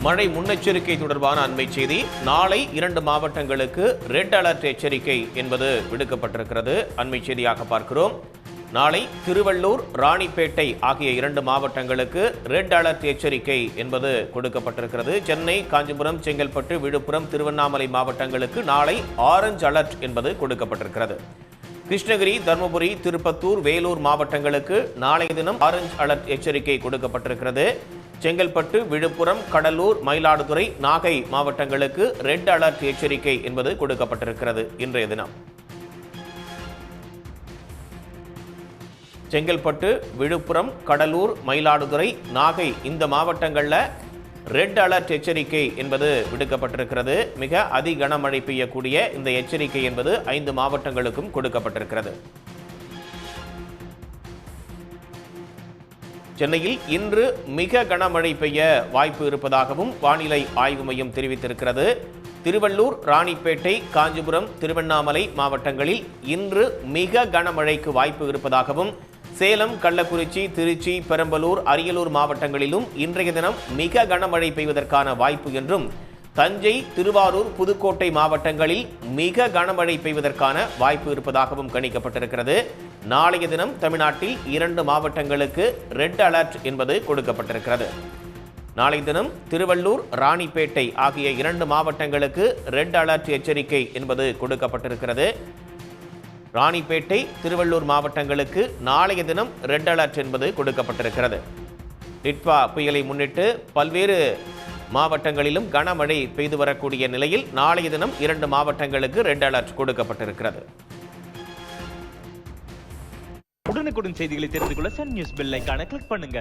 மழை முன்னெச்சரிக்கை தொடர்பான அண்மை செய்தி. நாளை 2 மாவட்டங்களுக்கு ரெட் அலர்ட் எச்சரிக்கை என்பது விடுக்கப்பட்டிருக்கிறது. அண்மை செய்தியாக பார்க்கிறோம். நாளை திருவள்ளூர், ராணிப்பேட்டை ஆகிய 2 மாவட்டங்களுக்கு ரெட் அலர்ட் எச்சரிக்கை என்பது கொடுக்கப்பட்டிருக்கிறது. சென்னை, காஞ்சிபுரம், செங்கல்பட்டு, விழுப்புரம், திருவண்ணாமலை மாவட்டங்களுக்கு நாளை ஆரஞ்சு அலர்ட் என்பது கொடுக்கப்பட்டிருக்கிறது. கிருஷ்ணகிரி, தருமபுரி, திருப்பத்தூர், வேலூர் மாவட்டங்களுக்கு நாளைய தினம் ஆரஞ்சு அலர்ட் எச்சரிக்கை கொடுக்கப்பட்டிருக்கிறது. செங்கல்பட்டு, விழுப்புரம், கடலூர், மயிலாடுதுறை, நாகை மாவட்டங்களுக்கு ரெட் அலர்ட் எச்சரிக்கை என்பது கொடுக்கப்பட்டிருக்கிறது. இன்றைய தினம் செங்கல்பட்டு, விழுப்புரம், கடலூர், மயிலாடுதுறை, நாகை இந்த மாவட்டங்களில் ரெட் அலர்ட் எச்சரிக்கை என்பது விடுக்கப்பட்டிருக்கிறது. மிக அதி கனமழை பெய்யக்கூடிய இந்த எச்சரிக்கை என்பது 5 மாவட்டங்களுக்கும் கொடுக்கப்பட்டிருக்கிறது. சென்னையில் இன்று மிக கனமழை பெய்ய வாய்ப்பு இருப்பதாகவும் வானிலை ஆய்வு மையம் தெரிவித்திருக்கிறது. திருவள்ளூர், ராணிப்பேட்டை, காஞ்சிபுரம், திருவண்ணாமலை மாவட்டங்களில் இன்று மிக கனமழைக்கு வாய்ப்பு இருப்பதாகவும், சேலம், கள்ளக்குறிச்சி, திருச்சி, பெரம்பலூர், அரியலூர் மாவட்டங்களிலும் இன்றைய தினம் மிக கனமழை பெய்வதற்கான வாய்ப்பு என்றும், தஞ்சை, திருவாரூர், புதுக்கோட்டை மாவட்டங்களில் மிக கனமழை பெய்வதற்கான வாய்ப்பு இருப்பதாகவும் கணிக்கப்பட்டிருக்கிறது. நாளைய தினம் தமிழ்நாட்டில் 2 மாவட்டங்களுக்கு ரெட் அலர்ட் என்பது கொடுக்கப்பட்டிருக்கிறது. நாளைய தினம் திருவள்ளூர், ராணிப்பேட்டை ஆகிய 2 மாவட்டங்களுக்கு ரெட் அலர்ட் எச்சரிக்கை என்பது கொடுக்கப்பட்டிருக்கிறது. ராணிப்பேட்டை, திருவள்ளூர் மாவட்டங்களுக்கு நாளைய தினம் ரெட் அலர்ட் என்பது கொடுக்கப்பட்டிருக்கிறது. டிட்வா புயலை முன்னிட்டு பல்வேறு மாவட்டங்களிலும் கனமழை பெய்து வரக்கூடிய நிலையில் நாளைய தினம் 2 மாவட்டங்களுக்கு ரெட் அலர்ட் கொடுக்கப்பட்டிருக்கிறது. உடனுக்குடன் செய்திகளை தெரிந்து கொள்ள சன் நியூஸ் பெல் ஐகானை கிளிக் பண்ணுங்க.